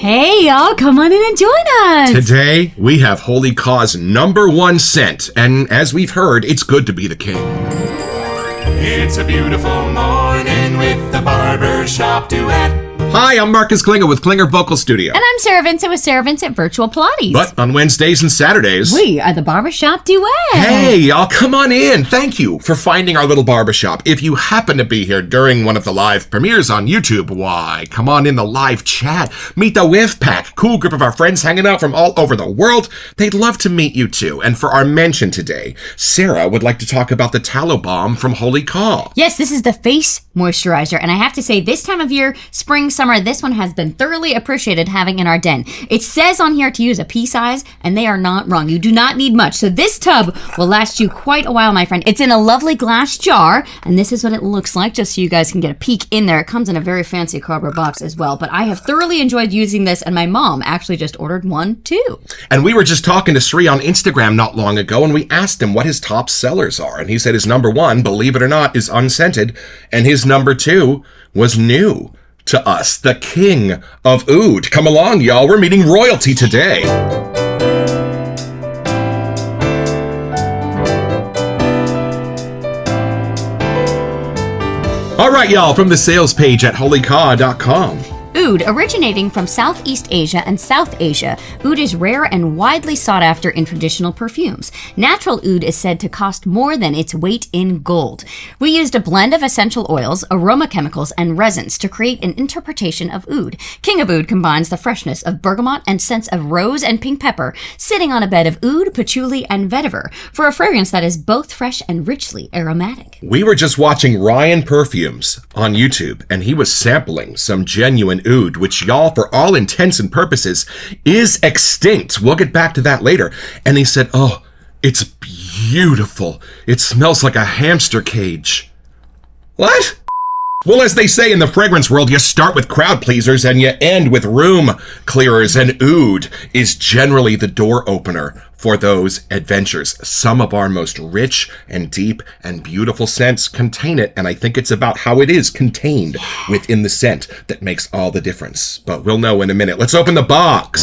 Hey, y'all, come on in and join us. Today, we have Holy Caw's #1 scent, and as we've heard, it's good to be the king. It's a beautiful morning with the Barbershop Duet. Hi, I'm Marcus Klinger with Klinger Vocal Studio. And I'm Sarah Vincent with Sarah Vincent Virtual Pilates. But on Wednesdays and Saturdays, we are the Barbershop Duet. Hey, y'all, come on in. Thank you for finding our little barbershop. If you happen to be here during one of the live premieres on YouTube, why, come on in the live chat. Meet the Whiff Pack, cool group of our friends hanging out from all over the world. They'd love to meet you too. And for our mention today, Sarah would like to talk about the Tallow Balm from Holy Caw. Yes, this is the face moisturizer. And I have to say, this time of year, spring, summer, this one has been thoroughly appreciated having in our den. It says on here to use a pea size, and they are not wrong. You do not need much. So this tub will last you quite a while, my friend. It's in a lovely glass jar, and this is what it looks like, just so you guys can get a peek in there. It comes in a very fancy cardboard box as well, but I have thoroughly enjoyed using this, and my mom actually just ordered one too. And we were just talking to Sri on Instagram not long ago, and we asked him what his top sellers are, and he said his #1, believe it or not, is unscented, and his #2 was new to us, the king of oud. Come along, y'all. We're meeting royalty today. All right, y'all, from the sales page at holycaw.com. Oud, originating from Southeast Asia and South Asia, oud is rare and widely sought after in traditional perfumes. Natural oud is said to cost more than its weight in gold. We used a blend of essential oils, aroma chemicals, and resins to create an interpretation of oud. King of Oud combines the freshness of bergamot and scents of rose and pink pepper, sitting on a bed of oud, patchouli, and vetiver for a fragrance that is both fresh and richly aromatic. We were just watching Ryan Perfumes on YouTube, and he was sampling some genuine oud, which, y'all, for all intents and purposes, is extinct. We'll get back to that later. And he said, oh, it's beautiful. It smells like a hamster cage. What? Well, as they say in the fragrance world, you start with crowd pleasers and you end with room clearers, and oud is generally the door opener for those adventures. Some of our most rich and deep and beautiful scents contain it, and I think it's about how it is contained within the scent that makes all the difference. But we'll know in a minute. Let's open the box.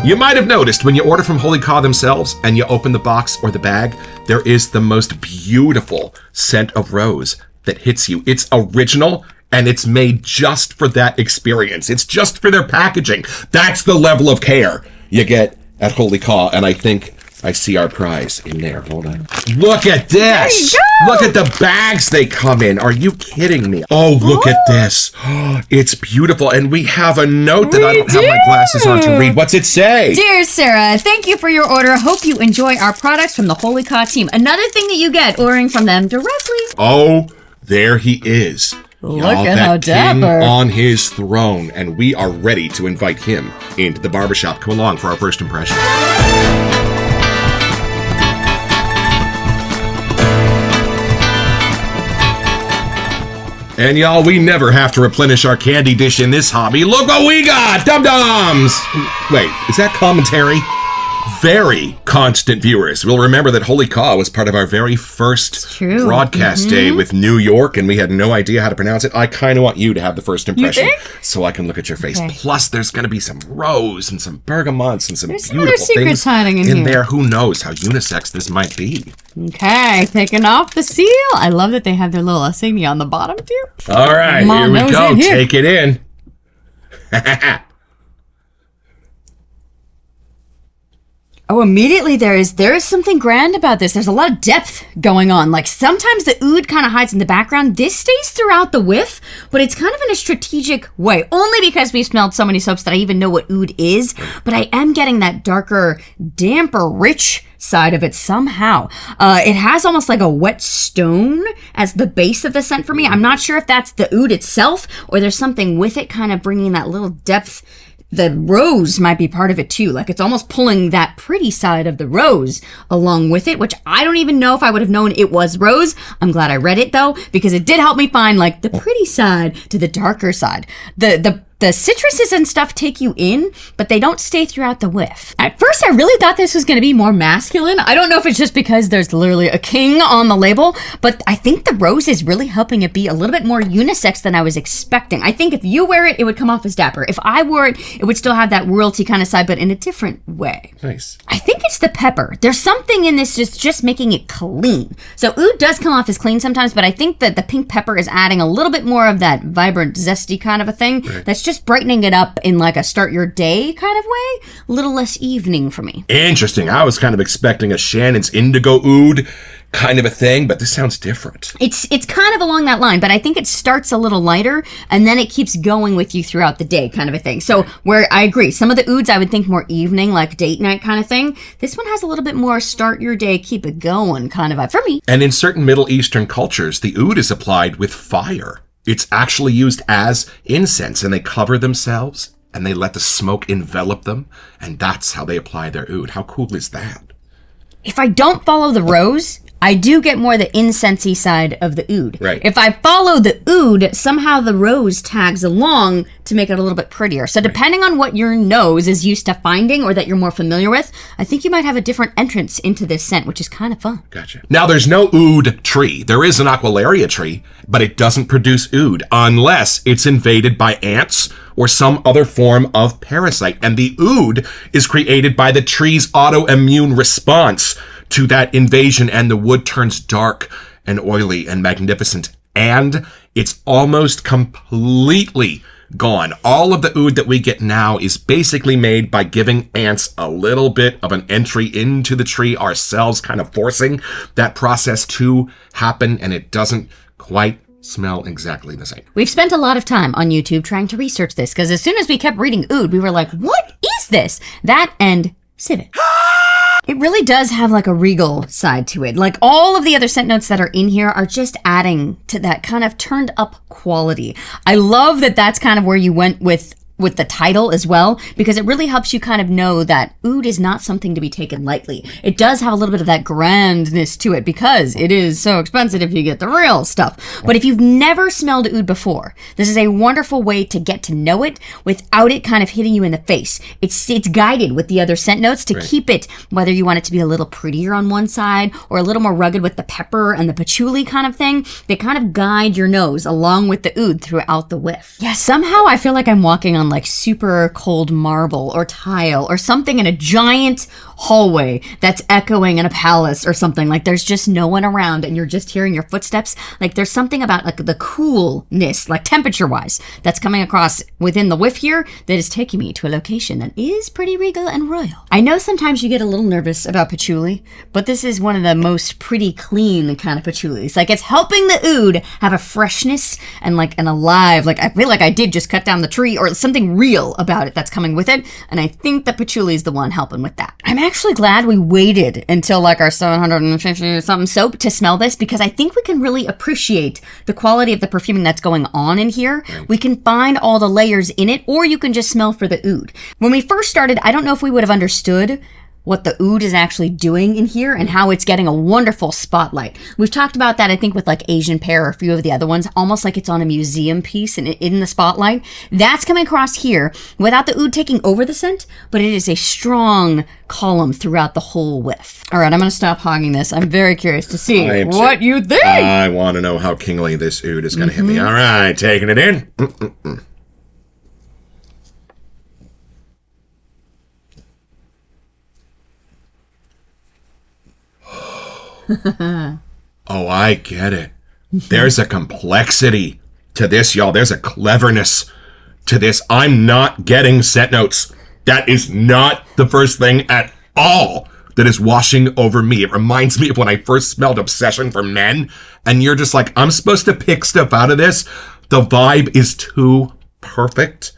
You might have noticed when you order from Holy Caw themselves and you open the box or the bag, there is the most beautiful scent of rose that hits you. It's original and it's made just for that experience. It's just for their packaging. That's the level of care you get at Holy Caw, and I think I see our prize in there. Hold on. Look at this. There you go. Look at the bags they come in. Are you kidding me? Oh, look at this. It's beautiful. And we have a note that I don't have my glasses on to read. What's it say? Dear Sarah, thank you for your order. Hope you enjoy our products from the Holy Caw team. Another thing that you get ordering from them directly. Oh, there he is. Look Y'all, at that how king dapper. on his throne. And we are ready to invite him into the barbershop. Come along for our first impression. And y'all, we never have to replenish our candy dish in this hobby. Look what we got! Dum-dums! Wait, is that commentary? Very constant viewers will remember that Holy Caw was part of our very first true. broadcast day with New York, and we had no idea how to pronounce it. I kind of want you to have the first impression so I can look at your face. Okay. Plus, there's going to be some rose and some bergamots and some There's some other beautiful secrets things hiding in here. there. Who knows how unisex this might be. Okay, taking off the seal. I love that they have their little insignia on the bottom too. All right, Mom here we knows go. it here. Take it in. Oh, immediately there is something grand about this. There's a lot of depth going on. Like sometimes the oud kind of hides in the background. This stays throughout the whiff, but it's kind of in a strategic way. Only because we've smelled so many soaps that I even know what oud is. But I am getting that darker, damper, rich side of it somehow. It has almost like a wet stone as the base of the scent for me. I'm not sure if that's the oud itself or there's something with it kind of bringing that little depth. The rose might be part of it too. Like it's almost pulling that pretty side of the rose along with it, which I don't even know if I would have known it was rose. I'm glad I read it though, because it did help me find like the pretty side to the darker side. The the citruses and stuff take you in, but they don't stay throughout the whiff. At first, I really thought this was going to be more masculine. I don't know if it's just because there's literally a king on the label, but I think the rose is really helping it be a little bit more unisex than I was expecting. I think if you wear it, it would come off as dapper. If I wore it, it would still have that royalty kind of side, but in a different way. Nice. I think it's the pepper. There's something in this just making it clean. So oud does come off as clean sometimes, but I think that the pink pepper is adding a little bit more of that vibrant, zesty kind of a thing. Right. That's just brightening it up in like a start your day kind of way. A little less evening for me. Interesting. I was kind of expecting a Shannon's Indigo Oud kind of a thing, but this sounds different. It's kind of along that line, but I think it starts a little lighter and then it keeps going with you throughout the day kind of a thing. So where I agree, some of the ouds I would think more evening, like date night kind of thing. This one has a little bit more start your day, keep it going kind of vibe for me. And in certain Middle Eastern cultures, the oud is applied with fire. It's actually used as incense, and they cover themselves and they let the smoke envelop them, and that's how they apply their oud. How cool is that? If I don't follow the rose, I do get more the incensey side of the oud. Right. If I follow the oud, somehow the rose tags along to make it a little bit prettier. So depending on what your nose is used to finding or that you're more familiar with, I think you might have a different entrance into this scent, which is kind of fun. Gotcha. Now, there's no oud tree. There is an Aquilaria tree, but it doesn't produce oud unless it's invaded by ants or some other form of parasite. And the oud is created by the tree's autoimmune response to that invasion, and the wood turns dark and oily and magnificent, and it's almost completely gone. All of the oud that we get now is basically made by giving ants a little bit of an entry into the tree ourselves, kind of forcing that process to happen, and it doesn't quite smell exactly the same. We've spent a lot of time on YouTube trying to research this, because as soon as we kept reading oud, we were like, what is this? That and civet. It really does have like a regal side to it. Like all of the other scent notes that are in here are just adding to that kind of turned up quality. I love that that's kind of where you went with the title as well, because it really helps you kind of know that oud is not something to be taken lightly. It does have a little bit of that grandness to it because it is so expensive if you get the real stuff. But if you've never smelled oud before, this is a wonderful way to get to know it without it kind of hitting you in the face. It's guided with the other scent notes to keep it, whether you want it to be a little prettier on one side or a little more rugged with the pepper and the patchouli kind of thing. They kind of guide your nose along with the oud throughout the whiff. Yeah, somehow I feel like I'm walking on like super cold marble or tile or something in a giant hallway that's echoing in a palace or something. Like there's just no one around and you're just hearing your footsteps. Like there's something about like the coolness, like temperature wise, that's coming across within the whiff here that is taking me to a location that is pretty regal and royal. I know sometimes you get a little nervous about patchouli, but this is one of the most pretty clean kind of patchoulis. Like it's helping the oud have a freshness and like an alive, like I feel like I did just cut down the tree or something real about it that's coming with it. And I think that patchouli is the one helping with that. I'm actually glad we waited until like our 750 something soap to smell this, because I think we can really appreciate the quality of the perfuming that's going on in here. We can find all the layers in it, or you can just smell for the oud. When we first started, I don't know if we would have understood what the oud is actually doing in here and how it's getting a wonderful spotlight. We've talked about that, I think, with like Asian Pear or a few of the other ones, almost like it's on a museum piece and in the spotlight. That's coming across here without the oud taking over the scent, but it is a strong column throughout the whole whiff. All right, I'm going to stop hogging this. I'm very curious to see what you think. I want to know how kingly this oud is going to hit me. All right, taking it in. Oh, I get it. There's a complexity to this, y'all. There's a cleverness to this. I'm not getting scent notes. That is not the first thing at all that is washing over me. It reminds me of when I first smelled Obsession for Men, and you're just like, I'm supposed to pick stuff out of this. The vibe is too perfect.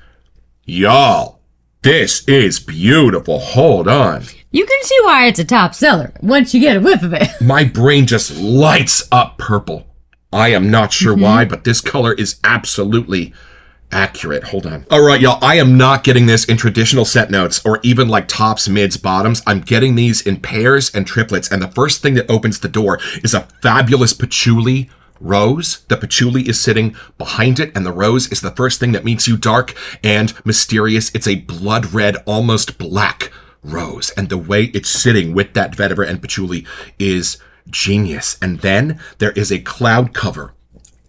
Y'all, this is beautiful. Hold on. You can see why it's a top seller once you get a whiff of it. My brain just lights up purple. I am not sure why, but this color is absolutely accurate. Hold on. All right, y'all. I am not getting this in traditional scent notes or even like tops, mids, bottoms. I'm getting these in pairs and triplets. And the first thing that opens the door is a fabulous patchouli rose. The patchouli is sitting behind it, and the rose is the first thing that meets you, dark and mysterious. It's a blood red, almost black rose, and the way it's sitting with that vetiver and patchouli is genius. And then there is a cloud cover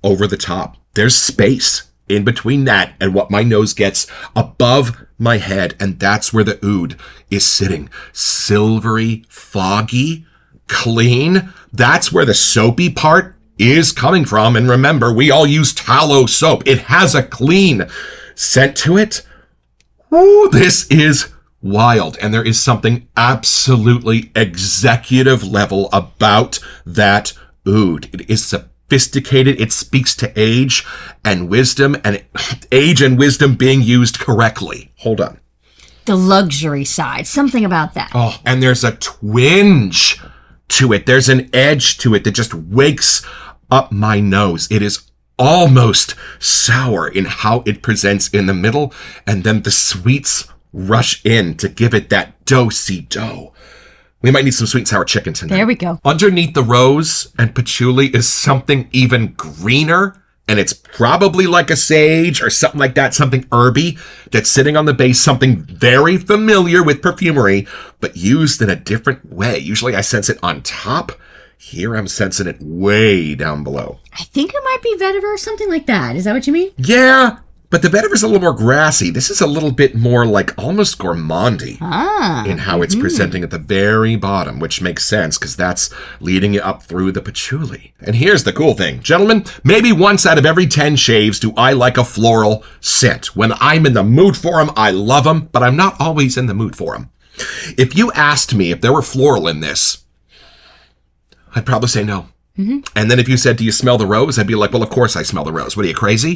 over the top. There's space in between that and what my nose gets above my head, and that's where the oud is sitting. Silvery, foggy, clean. That's where the soapy part is coming from. And remember, we all use tallow soap. It has a clean scent to it. Ooh, this is wild. And there is something absolutely executive level about that oud. It is sophisticated. It speaks to age and wisdom, and age and wisdom being used correctly. Hold on. The luxury side. Something about that. Oh, and there's a twinge to it. There's an edge to it that just wakes up my nose. It is almost sour in how it presents in the middle, and then the sweets rush in to give it that do-si-do. We might need some sweet and sour chicken tonight. There we go. Underneath the rose and patchouli is something even greener, and it's probably like a sage or something like that, something herby that's sitting on the base, something very familiar with perfumery, but used in a different way. Usually I sense it on top. Here I'm sensing it way down below. I think it might be vetiver or something like that. Is that what you mean? Yeah, but the vetiver's a little more grassy. This is a little bit more like almost gourmandy in how it's presenting at the very bottom, which makes sense because that's leading you up through the patchouli. And here's the cool thing. Gentlemen, maybe once out of every 10 shaves do I like a floral scent. When I'm in the mood for them, I love them, but I'm not always in the mood for them. If you asked me if there were floral in this, I'd probably say no. And then if you said, do you smell the rose? I'd be like, well, of course I smell the rose. What are you, crazy?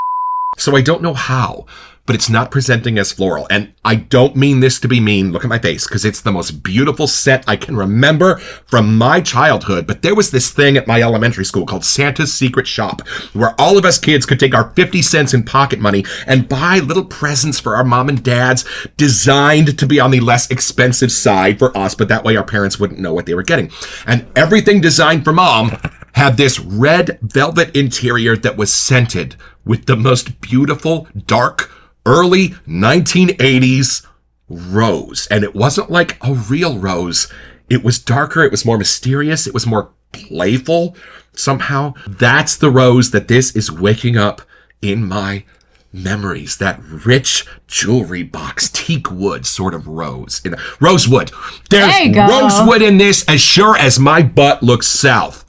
So I don't know how, but it's not presenting as floral. And I don't mean this to be mean. Look at my face, because it's the most beautiful scent I can remember from my childhood. But there was this thing at my elementary school called Santa's Secret Shop, where all of us kids could take our 50 cents in pocket money and buy little presents for our mom and dads designed to be on the less expensive side for us, but that way our parents wouldn't know what they were getting. And everything designed for mom had this red velvet interior that was scented with the most beautiful, dark, early 1980s rose. And it wasn't like a real rose. It was darker. It was more mysterious. It was more playful somehow. That's the rose that this is waking up in my memories. That rich jewelry box, teak wood sort of rose. Rosewood. There's rosewood in this as sure as my butt looks south.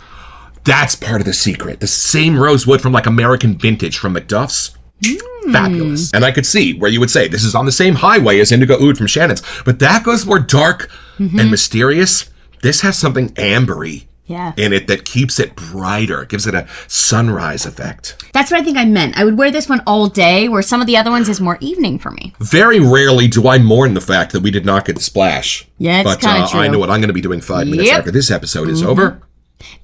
That's part of the secret. The same rosewood from like American Vintage from McDuff's. Fabulous. And I could see where you would say this is on the same highway as Indigo Oud from Shannon's, but that goes more dark and mysterious. This has something ambery in it that keeps it brighter. It gives it a sunrise effect. That's what I think I meant. I would wear this one all day, where some of the other ones is more evening for me. Very rarely do I mourn the fact that we did not get the splash. Yeah, it's kind of true. I know what I'm going to be doing 5 minutes after this episode is over.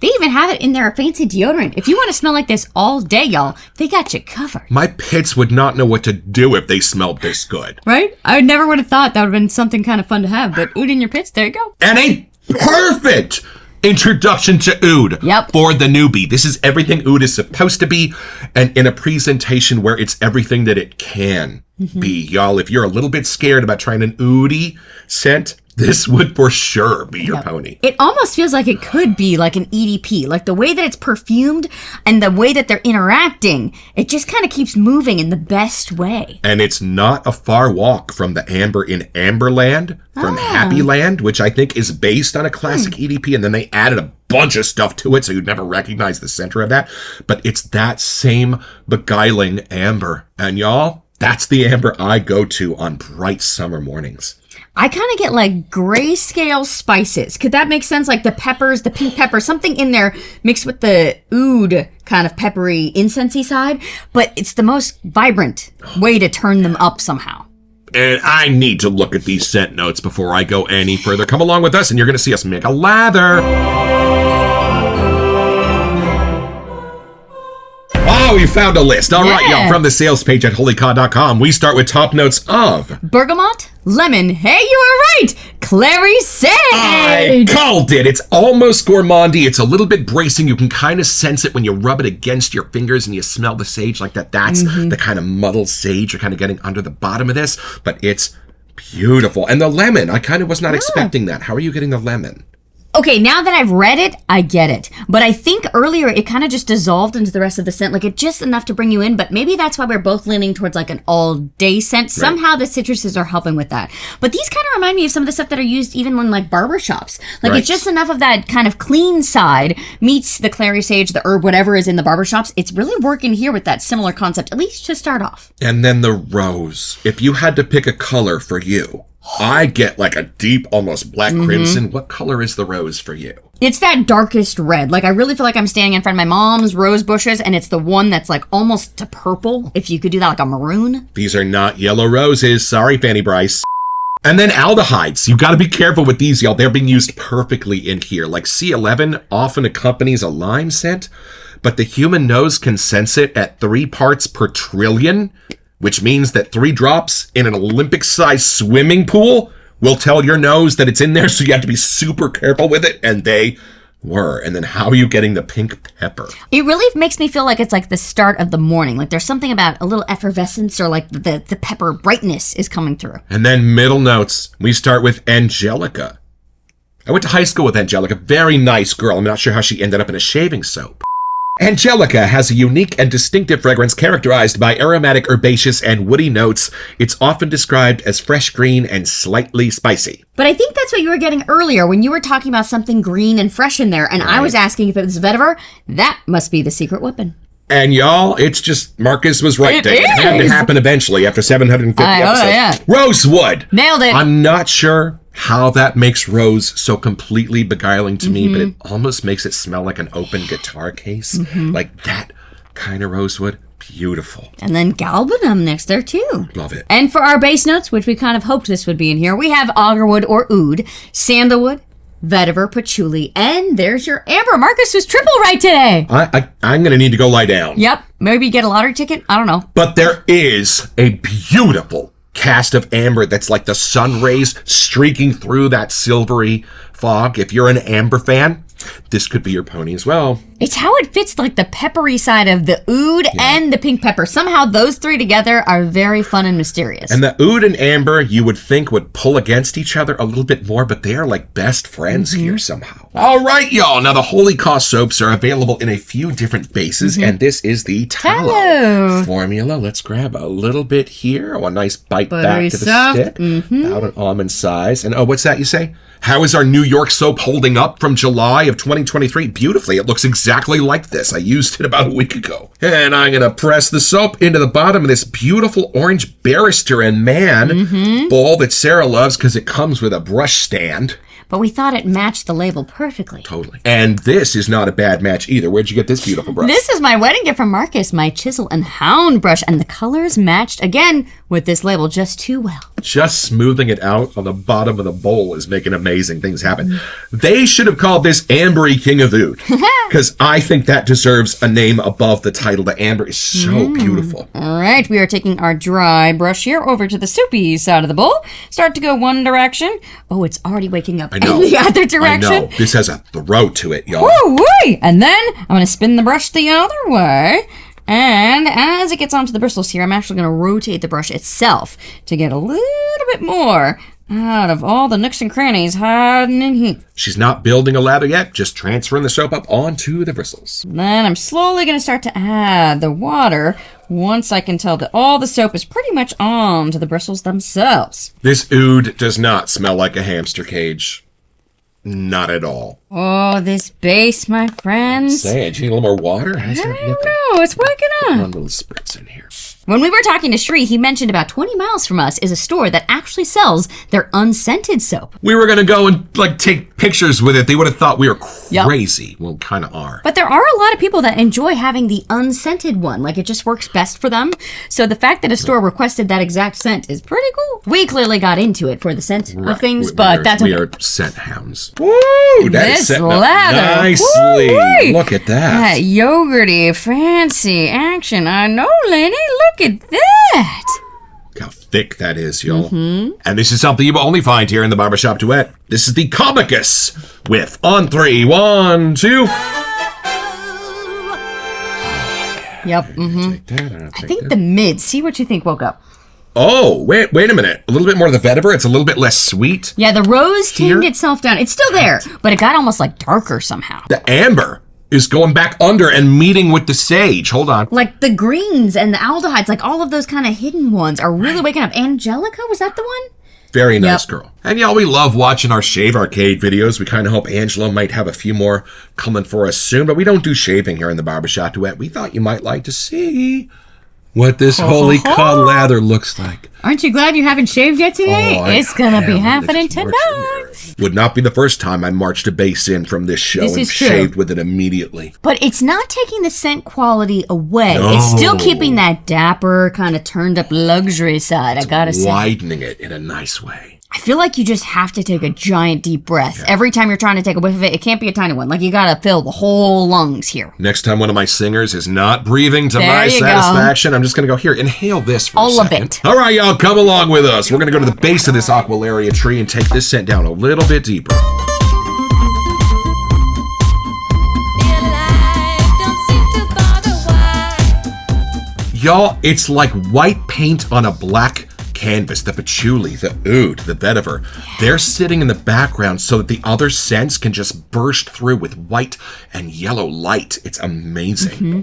They even have it in their fancy deodorant. If you want to smell like this all day, y'all, they got you covered. My pits would not know what to do if they smelled this good. Right? I never would have thought that would have been something kind of fun to have, but oud in your pits, there you go. And a perfect introduction to oud for the newbie. This is everything oud is supposed to be, and in a presentation where it's everything that it can be. Y'all, if you're a little bit scared about trying an oudy scent, this would for sure be your pony. It almost feels like it could be like an EDP. Like the way that it's perfumed and the way that they're interacting, it just kind of keeps moving in the best way. And it's not a far walk from the amber in Amberland, from Happy Land, which I think is based on a classic EDP. And then they added a bunch of stuff to it, so you'd never recognize the center of that. But it's that same beguiling amber. And y'all, that's the amber I go to on bright summer mornings. I kind of get like grayscale spices. Could that make sense? Like the peppers, the pink pepper, something in there mixed with the oud kind of peppery incensey side. But it's the most vibrant way to turn them up somehow. And I need to look at these scent notes before I go any further. Come along with us and you're going to see us make a lather. Oh, we found a list. All right, Yeah. y'all. From the sales page at holycod.com, we start with top notes of... Bergamot, lemon. Hey, you were right. Clary sage. I called it. It's almost gourmandy. It's a little bit bracing. You can kind of sense it when you rub it against your fingers and you smell the sage like that. That's the kind of muddled sage you're kind of getting under the bottom of this. But it's beautiful. And the lemon, I kind of was not expecting that. How are you getting the lemon? Okay, now that I've read it, I get it. But I think earlier it kind of just dissolved into the rest of the scent. Like, it's just enough to bring you in, but maybe that's why we're both leaning towards like an all-day scent. Somehow the citruses are helping with that. But these kind of remind me of some of the stuff that are used even in like barbershops. Like, Right. it's just enough of that kind of clean side meets the clary sage, the herb, whatever is in the barbershops. It's really working here with that similar concept, at least to start off. And then the rose. If you had to pick a color for you, I get like a deep, almost black crimson. What color is the rose for you? It's that darkest red. Like, I really feel like I'm standing in front of my mom's rose bushes, and it's the one that's like almost to purple. If you could do that, like a maroon. These are not yellow roses. Sorry, Fanny Bryce. And then aldehydes. You got to be careful with these, y'all. They're being used perfectly in here. Like C11 often accompanies a lime scent, but the human nose can sense it at 3 parts per trillion, which means that 3 drops in an Olympic-sized swimming pool will tell your nose that it's in there, so you have to be super careful with it, and they were. And then how are you getting the pink pepper? It really makes me feel like it's like the start of the morning. Like, there's something about a little effervescence, or like the pepper brightness is coming through. And then middle notes, we start with Angelica. I went to high school with Angelica. Very nice girl. I'm not sure how she ended up in a shaving soap. Angelica has a unique and distinctive fragrance characterized by aromatic, herbaceous, and woody notes. It's often described as fresh green and slightly spicy. But I think that's what you were getting earlier when you were talking about something green and fresh in there, and I was asking if it was vetiver. That must be the secret weapon. And y'all, it's just, Marcus was right. It It had to is. happen eventually after 750 episodes. yeah. Rosewood. Nailed it. I'm not sure how that makes rose so completely beguiling to me, but it almost makes it smell like an open guitar case. Like that kind of rosewood. Beautiful. And then galbanum next there too. Love it. And for our base notes, which we kind of hoped this would be in here, we have agarwood or oud, sandalwood, vetiver, patchouli, and there's your amber. Marcus was triple right today. I'm going to need to go lie down. Yep. Maybe get a lottery ticket. I don't know. But there is a beautiful cast of amber that's like the sun rays streaking through that silvery fog. If you're an amber fan, this could be your pony as well. It's how it fits like the peppery side of the oud and the pink pepper. Somehow those three together are very fun and mysterious. And the oud and amber you would think would pull against each other a little bit more, but they are like best friends here somehow. All right, y'all. Now the Holy Cost soaps are available in a few different bases, and this is the tallow Tallow. formula. Let's grab a little bit here. Oh, a nice bite Buttery back to the soft. stick. About an almond size. And oh, what's that you say? How is our New York soap holding up from July of 2023? Beautifully. It looks exactly like this. I used it about a week ago. And I'm going to press the soap into the bottom of this beautiful orange Barrister and Man bowl that Sarah loves because it comes with a brush stand. But we thought it matched the label perfectly. Totally. And this is not a bad match either. Where'd you get this beautiful brush? This is my wedding gift from Marcus, my chisel and hound brush, and the colors matched again with this label just too well. Just smoothing it out on the bottom of the bowl is making amazing things happen. They should have called this Ambery King of Oud, because I think that deserves a name above the title. The amber is so beautiful. All right, we are taking our dry brush here over to the soapy side of the bowl. Start to go one direction. Oh, it's already waking up I know. in the other direction. I know. This has a throw to it, y'all. Woo-wee! And then I'm going to spin the brush the other way. And as it gets onto the bristles here, I'm actually going to rotate the brush itself to get a little bit more out of all the nooks and crannies hiding in here. She's not building a lather yet, just transferring the soap up onto the bristles. Then I'm slowly going to start to add the water once I can tell that all the soap is pretty much onto the bristles themselves. This oud does not smell like a hamster cage. Not at all. Oh, this base, my friends. Say it. Do you need a little more water? How's I that don't looking? know, it's waking up. One little spritz in here. When we were talking to Shri, he mentioned about 20 miles from us is a store that actually sells their unscented soap. We were gonna go and like take pictures with it, they would have thought we were crazy. Yep. Well, kind of are. But there are a lot of people that enjoy having the unscented one. Like, it just works best for them. So the fact that a store requested that exact scent is pretty cool. We clearly got into it for the scent of things, but that's okay. We are scent hounds. Woo! That is setting up nicely. Woo-wee. Look at that. That yogurty, fancy action. I know, Lenny. Look at that. How thick that is, y'all. Mm-hmm. And this is something you will only find here in the Barbershop Duet. This is the Comicus with On 3, 1, 2. Yep. Mm-hmm. I think the mid. See what you think woke up. Oh, wait a minute. A little bit more of the vetiver. It's a little bit less sweet. Yeah, the rose tamed itself down. It's still there, but it got almost like darker somehow. The amber is going back under and meeting with the sage. Hold on. Like the greens and the aldehydes, like all of those kind of hidden ones are really waking up. Angelica, was that the one? Very nice girl. And y'all, we love watching our Shave Arcade videos. We kind of hope Angela might have a few more coming for us soon, but we don't do shaving here in the Barbershop Duet. We thought you might like to see what this holy cod lather looks like. Aren't you glad you haven't shaved yet today? It's going to be happening tonight. Would not be the first time I marched a base in from this show and shaved with it immediately. But it's not taking the scent quality away. No. It's still keeping that dapper, kind of turned up luxury side, I gotta say. Widening it in a nice way. I feel like you just have to take a giant deep breath. Every time you're trying to take a whiff of it, it can't be a tiny one. Like, you gotta fill the whole lungs here. Next time one of my singers is not breathing to my satisfaction, I'm just gonna go, here, inhale this for a second. All of it. All right, y'all, come along with us. We're gonna go to the base of this Aqualaria tree and take this scent down a little bit deeper. Y'all, it's like white paint on a black canvas. The patchouli, the oud, the vetiver, they're sitting in the background so that the other scents can just burst through with white and yellow light. It's amazing. Mm-hmm.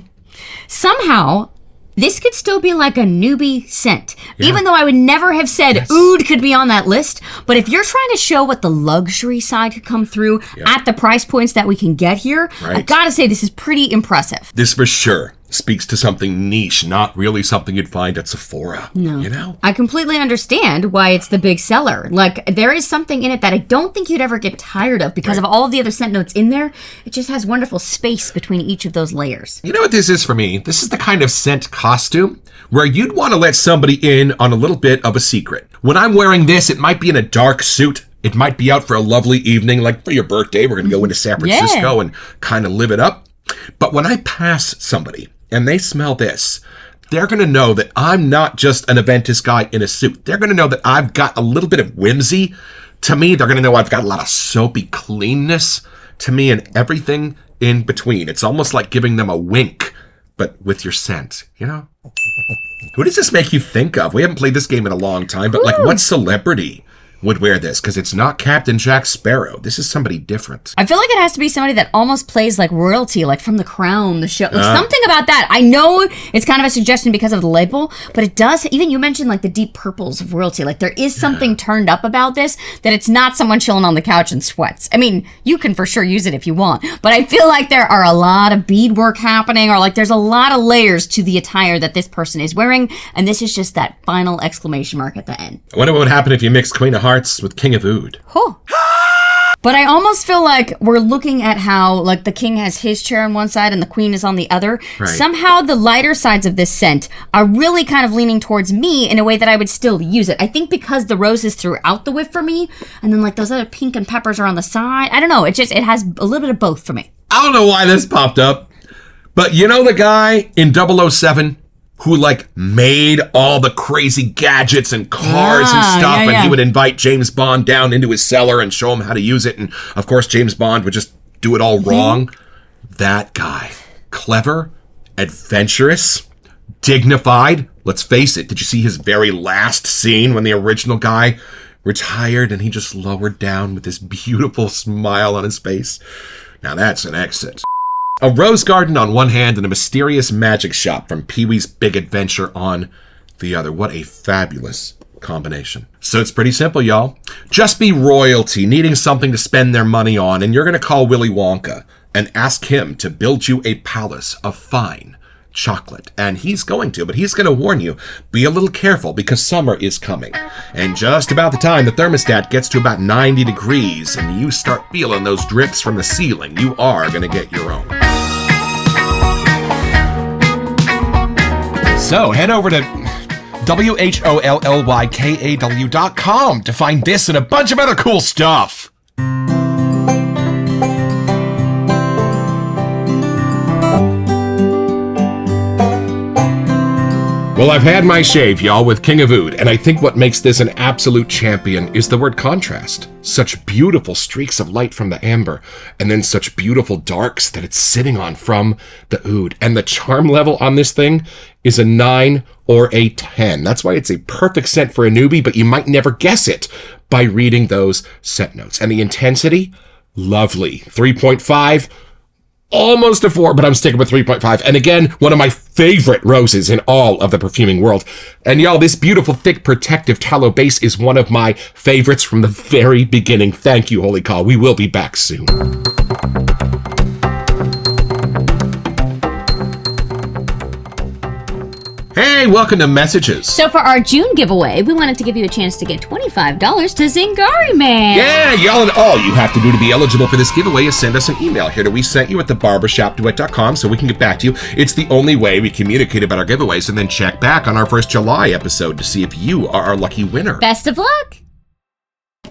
Somehow, this could still be like a newbie scent, even though I would never have said oud could be on that list. But if you're trying to show what the luxury side could come through at the price points that we can get here, I gotta say this is pretty impressive. This for sure speaks to something niche, not really something you'd find at Sephora. No. You know? I completely understand why it's the big seller. Like, there is something in it that I don't think you'd ever get tired of because of all of the other scent notes in there. It just has wonderful space between each of those layers. You know what this is for me? This is the kind of scent costume where you'd want to let somebody in on a little bit of a secret. When I'm wearing this, it might be in a dark suit. It might be out for a lovely evening, like for your birthday. We're going to go into San Francisco and kind of live it up. But when I pass somebody and they smell this, they're going to know that I'm not just an Aventus guy in a suit. They're going to know that I've got a little bit of whimsy to me. They're going to know I've got a lot of soapy cleanness to me and everything in between. It's almost like giving them a wink, but with your scent, you know? Who does this make you think of? We haven't played this game in a long time, but like what celebrity would wear this? Because it's not Captain Jack Sparrow. This is somebody different. I feel like it has to be somebody that almost plays like royalty, like from The Crown, the show. Like something about that. I know it's kind of a suggestion because of the label, but it does. Even you mentioned like the deep purples of royalty. Like there is something turned up about this that it's not someone chilling on the couch in sweats. I mean, you can for sure use it if you want, but I feel like there are a lot of beadwork happening, or like there's a lot of layers to the attire that this person is wearing, and this is just that final exclamation mark at the end. I wonder what would happen if you mixed Queen of Hearts with King of Oud. Oh. But I almost feel like we're looking at how like the king has his chair on one side and the queen is on the other. Right. Somehow the lighter sides of this scent are really kind of leaning towards me in a way that I would still use it. I think because the rose is throughout the whiff for me, and then like those other pink and peppers are on the side. I don't know. It has a little bit of both for me. I don't know why this popped up, but you know the guy in 007 who like made all the crazy gadgets and cars and stuff, and he would invite James Bond down into his cellar and show him how to use it, and of course James Bond would just do it all wrong. That guy, clever, adventurous, dignified. Let's face it, did you see his very last scene when the original guy retired and he just lowered down with this beautiful smile on his face? Now that's an exit. A rose garden on one hand and a mysterious magic shop from Pee-wee's Big Adventure on the other. What a fabulous combination. So it's pretty simple, y'all. Just be royalty, needing something to spend their money on, and you're going to call Willy Wonka and ask him to build you a palace of fine, chocolate. And he's going to, but he's going to warn you, be a little careful because summer is coming. And just about the time the thermostat gets to about 90 degrees and you start feeling those drips from the ceiling, you are going to get your own. So head over to WHOLLYKAW.com to find this and a bunch of other cool stuff. Well, I've had my shave, y'all, with King of Oud, and I think what makes this an absolute champion is the word contrast. Such beautiful streaks of light from the amber, and then such beautiful darks that it's sitting on from the oud. And the charm level on this thing is a 9 or a 10. That's why it's a perfect scent for a newbie, but you might never guess it by reading those scent notes. And the intensity, lovely. 3.5. Almost a 4, but I'm sticking with 3.5. And again, one of my favorite roses in all of the perfuming world. And y'all, this beautiful, thick, protective tallow base is one of my favorites from the very beginning. Thank you, Holy Call. We will be back soon. Hey, welcome to Messages. So for our June giveaway, we wanted to give you a chance to get $25 to Zingari Man. Yeah, y'all, and all you have to do to be eligible for this giveaway is send us an email here to WeSentYou at thebarbershopduet.com so we can get back to you. It's the only way we communicate about our giveaways, and then check back on our first July episode to see if you are our lucky winner. Best of luck.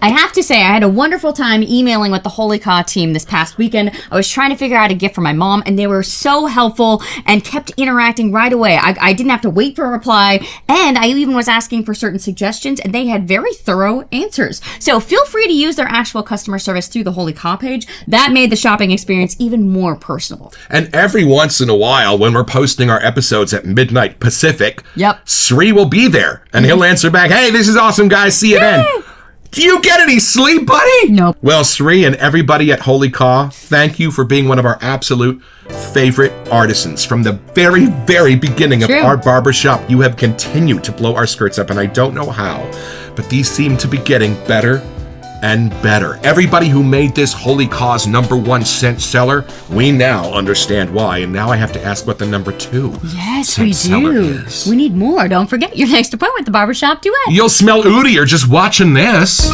I have to say, I had a wonderful time emailing with the Holy Caw team this past weekend. I was trying to figure out a gift for my mom, and they were so helpful and kept interacting right away. I didn't have to wait for a reply, and I even was asking for certain suggestions, and they had very thorough answers. So feel free to use their actual customer service through the Holy Caw page. That made the shopping experience even more personable. And every once in a while, when we're posting our episodes at midnight Pacific, Sri will be there, and he'll answer back, "Hey, this is awesome, guys. See you then." Do you get any sleep, buddy? Nope. Well, Sri and everybody at Holy Caw, thank you for being one of our absolute favorite artisans. From the very, very beginning of our barbershop, you have continued to blow our skirts up, and I don't know how, but these seem to be getting better and better. Everybody who made this Holy Caw's #1 scent seller, we now understand why, and now I have to ask what the #2 scent seller is. We need more. Don't forget your next appointment with the Barbershop Duet. You'll smell oodier just watching this.